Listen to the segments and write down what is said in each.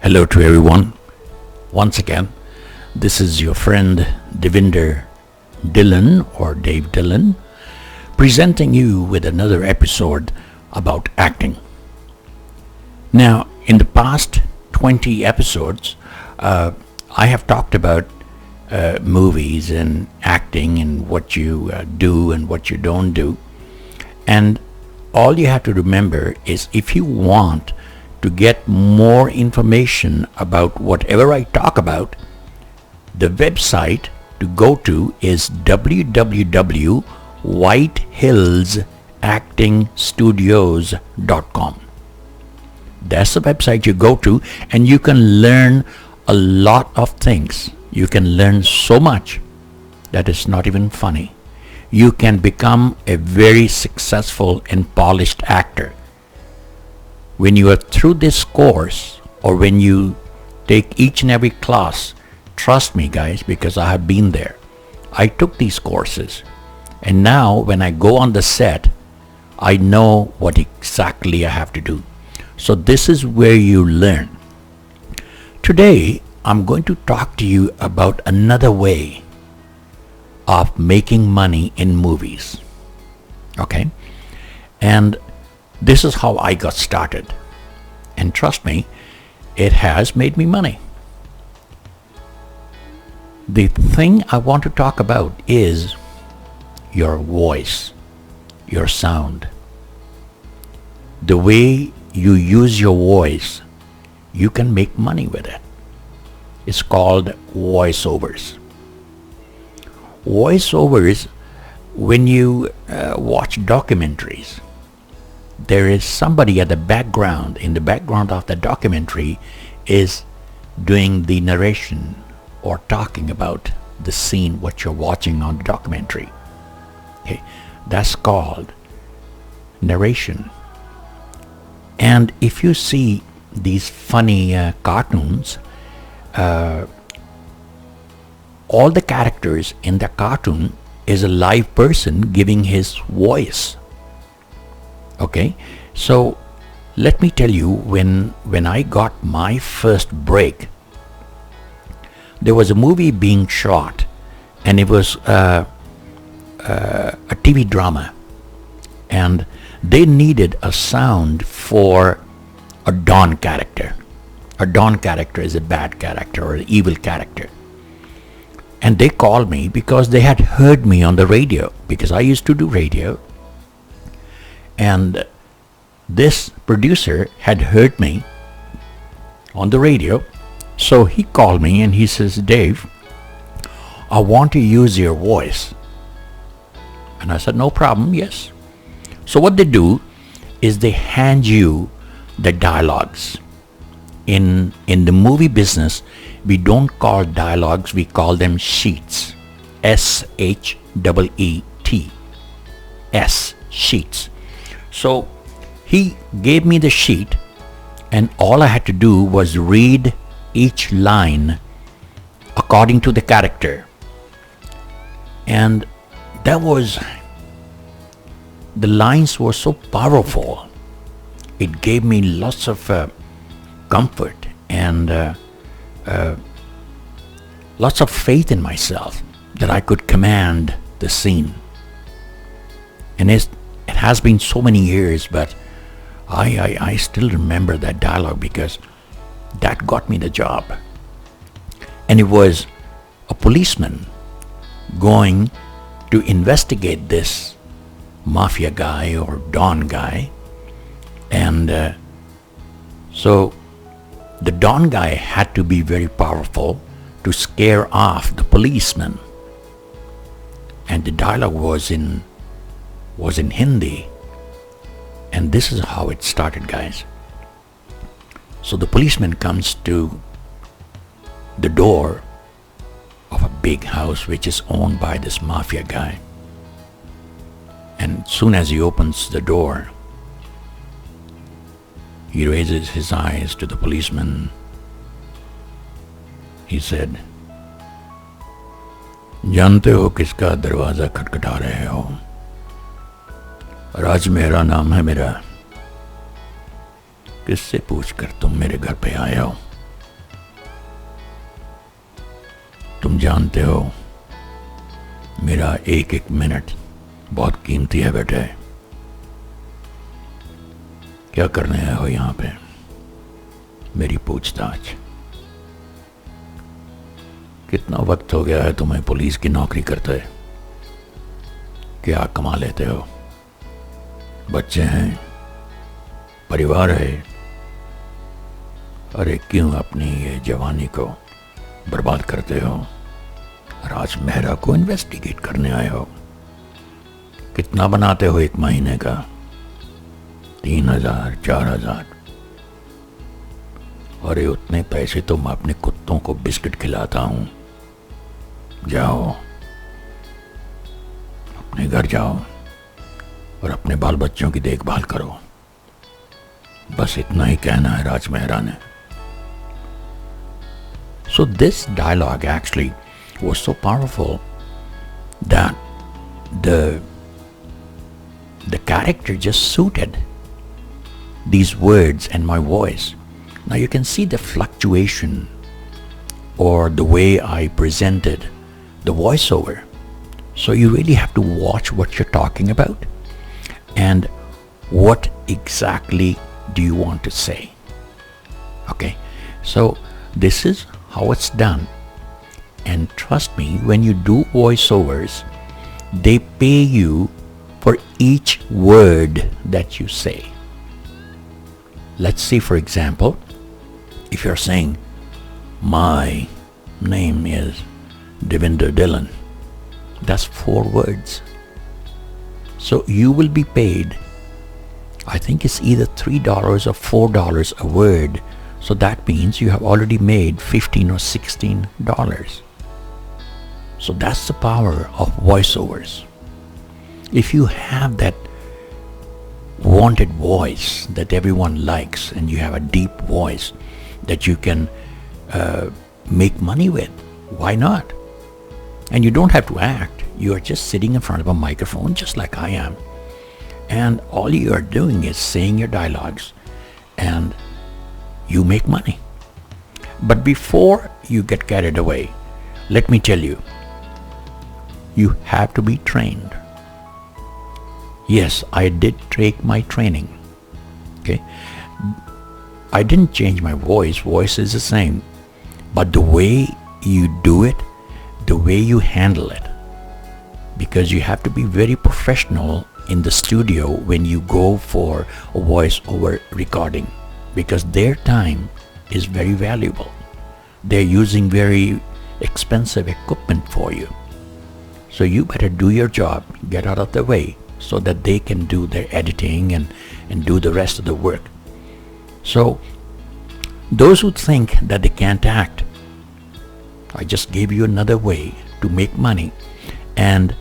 Hello to everyone. Once again, this is your friend Devinder Dillon or Dave Dillon presenting you with another episode about acting. Now, in the past 20 episodes, I have talked about movies and acting and what you do and what you don't do. And all you have to remember is if you want to get more information about whatever I talk about, the website to go to is www.whitehillsactingstudios.com. That's the website you go to, and you can learn a lot of things. You can learn so much that it's not even funny. You can become a very successful and polished actor. When you are through this course, or when you take each and every class, trust me guys, because I have been there. I took these courses, and now when I go on the set, I know what exactly I have to do. So this is where you learn. Today, I'm going to talk to you about another way of making money in movies. Okay? And this is how I got started. And trust me, it has made me money. The thing I want to talk about is your voice, your sound. The way you use your voice, you can make money with it. It's called voiceovers. Voiceovers, when you watch documentaries, there is somebody at the background, in the background of the documentary, is doing the narration or talking about the scene, what you're watching on the documentary. Okay, that's called narration. And if you see these funny cartoons, all the characters in the cartoon is a live person giving his voice. Okay, so let me tell you, when I got my first break, there was a movie being shot, and it was a TV drama, and they needed a sound for a Don character. A Don character is a bad character or an evil character. And they called me because they had heard me on the radio, because I used to do radio. And this producer had heard me on the radio. So he called me and he says, Dave, I want to use your voice. And I said, no problem, yes. So what they do is they hand you the dialogues. In the movie business, we don't call dialogues, we call them sheets. S-H-E-E-T. Sheets. So he gave me the sheet, and all I had to do was read each line according to the character. And the lines were so powerful. It gave me lots of comfort and lots of faith in myself that I could command the scene. And it has been so many years, but I still remember that dialogue because that got me the job. And it was a policeman going to investigate this mafia guy or Don guy. And so the Don guy had to be very powerful to scare off the policeman. And the dialogue was in Hindi. And this is how it started, guys. So the policeman comes to the door of a big house which is owned by this mafia guy. And soon as he opens the door, he raises his eyes to the policeman. He said, जानते हो किसका दरवाजा खटखटा रहे हो? राज मेरा नाम है मेरा, किससे पूछकर तुम मेरे घर पे आए हो? तुम जानते हो मेरा एक एक मिनट बहुत कीमती है बेटे। क्या करने आए हो यहाँ पे? मेरी पूछताछ। कितना वक्त हो गया है तुम्हें पुलिस की नौकरी करते? क्या कमा लेते हो? बच्चे हैं, परिवार है? अरे क्यों अपनी ये जवानी को बर्बाद करते हो? राज मेहरा को इन्वेस्टिगेट करने आए हो। कितना बनाते हो एक महीने का? 3,000, 4,000? अरे उतने पैसे तो मैं अपने कुत्तों को बिस्किट खिलाता हूं। जाओ अपने घर जाओ और अपने बाल बच्चों की देखभाल करो। बस इतना ही कहना है राज मेहरा ने। So this dialogue actually was so powerful that the character just suited these words and my voice. Now you can see the fluctuation or the way I presented the voiceover. So you really have to watch what you're talking about and what exactly do you want to say. Okay, so this is how it's done. And trust me, when you do voiceovers, they pay you for each word that you say. Let's see, for example, if you're saying, my name is Devinder Dhillon, that's 4 words. So you will be paid, I think it's either $3 or $4 a word. So that means you have already made $15 or $16. So that's the power of voiceovers. If you have that wanted voice that everyone likes and you have a deep voice that you can make money with, why not? And you don't have to act. You are just sitting in front of a microphone just like I am. And all you are doing is saying your dialogues and you make money. But before you get carried away, let me tell you, you have to be trained. Yes, I did take my training. Okay, I didn't change my voice. Voice is the same, but the way you do it, the way you handle it, because you have to be very professional in the studio when you go for a voice-over recording, because their time is very valuable. They're using very expensive equipment for you. So you better do your job, get out of the way, so that they can do their editing and do the rest of the work. So those who think that they can't act, I just gave you another way to make money. And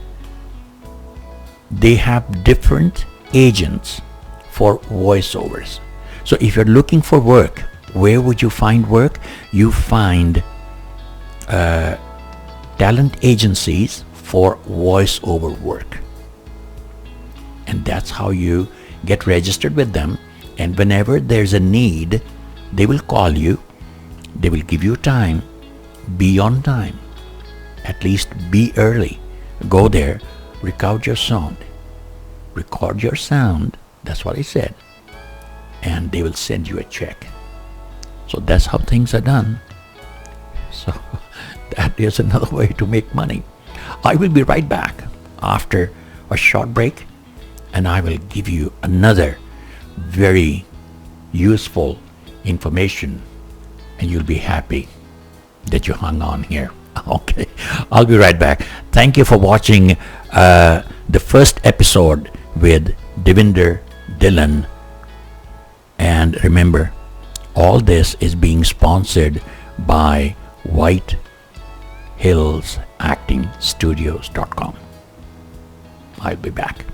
they have different agents for voiceovers. So if you're looking for work, where would you find work? You find talent agencies for voiceover work. And that's how you get registered with them. And whenever there's a need, they will call you. They will give you time. Be on time. At least be early. Go there, record your sound. Record your sound. That's what I said. And they will send you a check. So that's how things are done. So that is another way to make money. I will be right back after a short break, and I will give you another very useful information, and you'll be happy that you hung on here. Okay, I'll be right back. Thank you for watching the first episode with Devinder Dhillon. And remember, all this is being sponsored by WhiteHillsActingStudios.com. I'll be back.